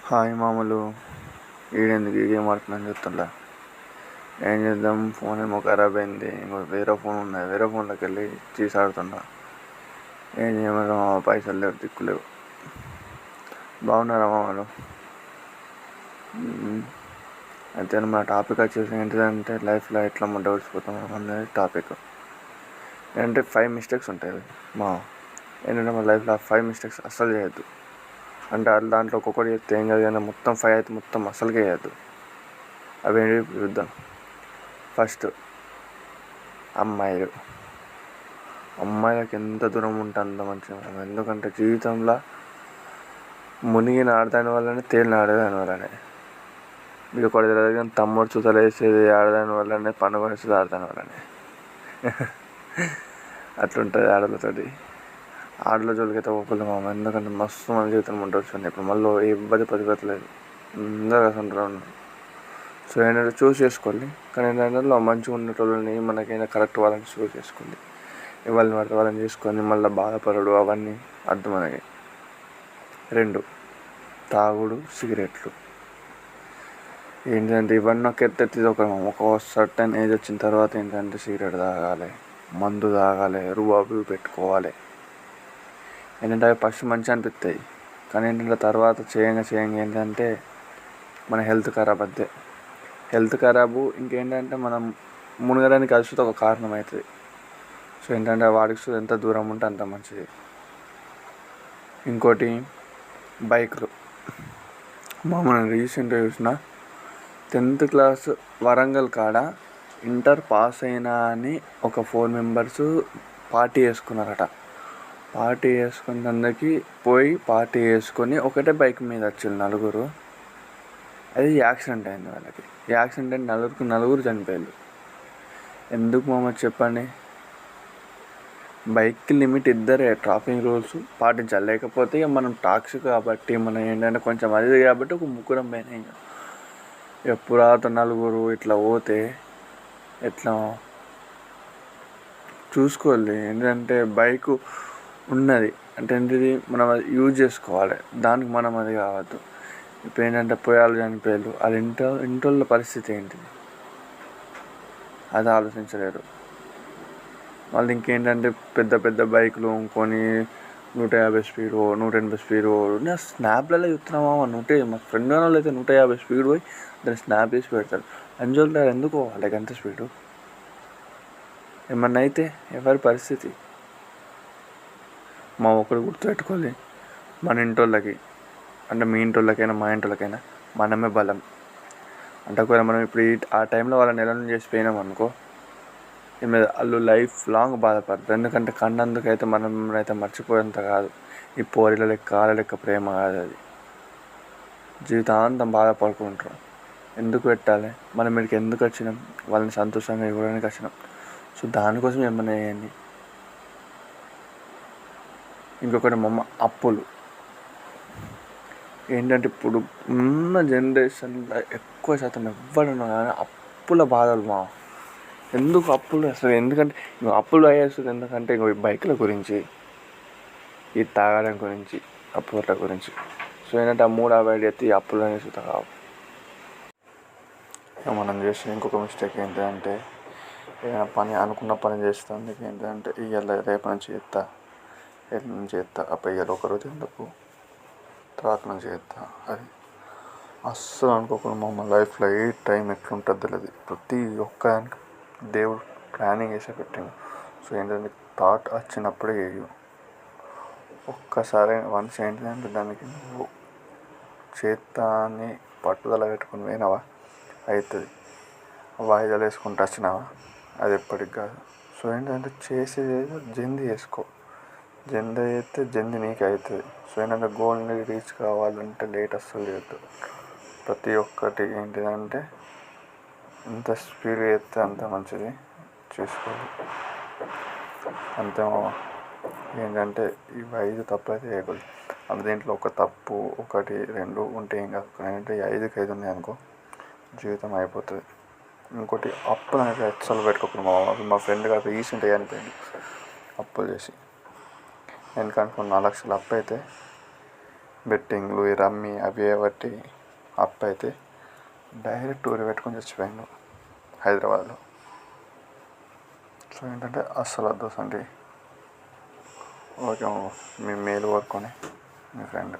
Hi మామూలు ఈడెందుకు ఈ game ఆడుతున్నాను చెప్తుంటా. ఏం చేద్దాం, ఫోన్ ఏమో ఖరాబ్ అయింది. ఇంకో వేరే ఫోన్ ఉన్నాయి, వేరే ఫోన్లోకి వెళ్ళి తీసి ఆడుతున్నా. ఏం చేయమన్నా పైసలు లేవు, దిక్కులేవు. బాగున్నారా మామూలు? అయితే మన టాపిక్ వచ్చేసి ఏంటిదంటే లైఫ్లో ఎట్లా ముందు వచ్చిపోతున్నాం అనేది టాపిక్. ఏంటంటే 5 మిస్టేక్స్ ఉంటాయి ఏంటంటే మన లైఫ్లో 5 మిస్టేక్స్ అస్సలు చేయొద్దు. అంటే దాంట్లో ఒక్కొక్కటి చెప్తే ఏం కాదు, కానీ మొత్తం 5 అయితే మొత్తం అస్సలుకే చేయొద్దు. అవి చూద్దాం. ఫస్ట్, అమ్మాయిలకు ఎంత దూరం ఉంటే అంత మంచిగా. ఎందుకంటే జీవితంలో మునిగిన ఆడదాని వల్లనే, తేలిన ఆడదాని వల్లనే. మీకు ఒకటి తెలియదు కానీ తమ్ముడు చూతలు వేసేది ఆడదాని వల్లనే, పండుగ వేసేది ఆడదాని వల్లనే. అట్లుంటుంది ఆడలతోటి. ఆడల జోలికి అయితే ఒక్కళ్ళు ఎందుకంటే మస్తు మన జీవితం ఉంటుంది. ఇప్పుడు మళ్ళీ ఏ ఇబ్బంది పడిపోతలేదు, అందరూ అసలు ఉన్నారు. సో ఏంటంటే చూస్ చేసుకోండి. కానీ ఏంటంటే మంచిగా ఉండేటోళ్ళని, మనకైనా కరెక్ట్ వాళ్ళని చూస్ చేసుకోండి. వాళ్ళని పడితే వాళ్ళని చేసుకొని మళ్ళీ బాధపడడు, అవన్నీ అర్థం మనకి. 2, తాగుడు, సిగరెట్లు. ఏంటంటే ఇవన్నీ ఒక ఎత్తెత్తి ఒక సర్టన్ ఏజ్ వచ్చిన తర్వాత ఏంటంటే సిగరెట్ తాగాలి, మందు తాగాలి, రుబాబు పెట్టుకోవాలి. ఏంటంటే అవి ఫస్ట్ మంచిగా అనిపిస్తాయి, కానీ ఏంటంటే తర్వాత చేయంగా ఏంటంటే మన హెల్త్ ఖరాబ్ అవుతుంది. హెల్త్ ఖరాబు ఇంకేంటంటే మనం మునగడానికి కలిసి ఒక కారణం అవుతుంది. సో ఏంటంటే వాడికి ఎంత దూరం ఉంటే అంత మంచిది. ఇంకోటి బైక్లు. మనం రీసెంట్గా చూసిన 10th క్లాస్ వరంగల్ కాడ ఇంటర్ పాస్ అయినా అని ఒక 4 మెంబర్స్ పార్టీ చేసుకున్నారట. పార్టీ చేసుకున్నందుకు పోయి పార్టీ చేసుకొని ఒకటే బైక్ మీద వచ్చింది నలుగురు. అది యాక్సిడెంట్ అయింది వాళ్ళకి. యాక్సిడెంట్ అయిన నలుగురు చనిపోయారు. ఎందుకు మామ చెప్పండి? బైక్కి లిమిట్ ఇద్దరే, ట్రాఫిక్ రూల్స్ పాటించాలి. లేకపోతే మనం టాక్సీ కాబట్టి మనం ఏంటంటే కొంచెం అది కాబట్టి ఒక ముగ్గురం పైన ఎప్పుడు నలుగురు ఇట్లా పోతే ఎట్లా చూసుకోవాలి. ఏంటంటే బైక్ ఉన్నది అంటే ఏంటిది, మనం అది యూజ్ చేసుకోవాలి. దానికి మనం అది కావద్దు. ఇప్పుడు ఏంటంటే పోయాలు చనిపోయారు, అది ఇంటోళ్ళ పరిస్థితి ఏంటిది అది ఆలోచించలేరు. వాళ్ళు ఇంకేంటంటే పెద్ద పెద్ద బైకులు కొనుక్కొని 150 స్పీడు, 180 స్పీడు. నేను స్నాప్లలో చూస్తున్నామా మా ఫ్రెండ్ వాళ్ళు అయితే 150 స్పీడ్ పోయి దాన్ని స్నాప్ చేసి పెడతారు. అంజోళ్ళు ఎందుకు వాళ్ళకి ఎంత స్పీడు? ఏమన్నా అయితే ఎవరి పరిస్థితి? మా ఒకరు గుర్తుపెట్టుకోవాలి, మన ఇంటోళ్ళకి అంటే మీ ఇంటోళ్ళకైనా మా ఇంటోళ్ళకైనా మనమే బలం. అంటే ఒకవేళ మనం ఇప్పుడు ఆ టైంలో వాళ్ళ నెలను చేసిపోయినాం అనుకో, మీద వాళ్ళు లైఫ్ లాంగ్ బాధపడతారు. ఎందుకంటే కన్నందుకైతే మనం అయితే మర్చిపోయేంత కాదు. ఈ పోరీల లెక్క వాళ్ళ లెక్క ప్రేమ కాదు అది. జీవితాంతం బాధపడుకుంటారు. ఎందుకు పెట్టాలి? మనం ఇక్కడికి ఎందుకు వచ్చినాం? వాళ్ళని సంతోషంగా ఇవ్వడానికి వచ్చినాం. సో దానికోసం ఏమన్నా చేయండి. ఇంకొకటి అప్పులు. ఏంటంటే ఇప్పుడు ఉన్న జనరేషన్లో ఎక్కువ శాతం ఎవ్వడున్నా కానీ అప్పుల బాధలు ఎందుకు అప్పులు అసలు? ఎందుకంటే అప్పులు అయ్యేస్తుంది ఎందుకంటే ఈ బైకుల గురించి, ఈ తాగడం గురించి, అప్పుల గురించి. సో ఏంటంటే ఆ 3 అవాయిడ్ చేస్తే ఈ అప్పులు అనేసి కావు. మనం చేసే ఇంకొక మిస్టేక్ ఏంటంటే ఏదైనా అనుకున్న పని చేస్తానికి ఏంటంటే ఇవాళ రేపు నుంచి చేస్తా, రేపు నుంచి చేస్తా, అప్పుడు ఇవాళ ఒకరోజు ఎందుకు, తర్వాత నుంచి చేస్తా. అది అస్సలు అనుకోకుండా మా లైఫ్లో ఏ టైం ఎట్లుంటుందో తెలియదు. ప్రతి ఒక్కదానికి దేవుడు ప్లానింగ్ వేసే పెట్టిండు. సో ఏంటంటే థాట్ వచ్చినప్పుడే వేయు. ఒక్కసారి వన్స్ ఏంటంటే దానికి నువ్వు చేస్తా అని పట్టుదల పెట్టుకుని పోయినావా అవుతుంది. వాయిదాలు వేసుకుంటూ వచ్చినావా అది ఎప్పటికి కాదు. సో ఏంటంటే చేసేది జల్దీ చేసుకో. జల్దీ అయితే జల్దీ నీకు అవుతుంది. సో ఏంటంటే గోల్ని రీచ్ కావాలంటే లేట్ అస్సలు చేయొద్దు. ప్రతి ఒక్కటి ఏంటిదంటే ఎంత స్పీడ్గా చేస్తే అంత మంచిది. చూసుకోవాలి అంతే. ఏంటంటే ఈ 5 తప్పు అయితే చేయకూడదు. అది దీంట్లో ఒక తప్పు 1, 2 ఉంటే ఏం కాదు. ఏంటంటే 5కి 5 ఉన్నాయి అనుకో, జీవితం అయిపోతుంది. ఇంకోటి అప్పులు అనేది అస్సలు పెట్టుకోకుండా. మా ఫ్రెండ్ గారు రీసెంట్గా చనిపోయింది అప్పులు చేసి. ఎందుకంటే 4 లక్షలు అప్పు అయితే బెట్టింగ్లు ఈ రమ్మీ అవి బట్టి అప్పు అయితే డైరెక్ట్ ఊరి పెట్టుకొని చచ్చిపోయిండు హైదరాబాద్లో. సో ఏంటంటే అస్సలు వద్దు అండి. ఓకే, మీ మేలు కోరుకొని మీ ఫ్రెండ్.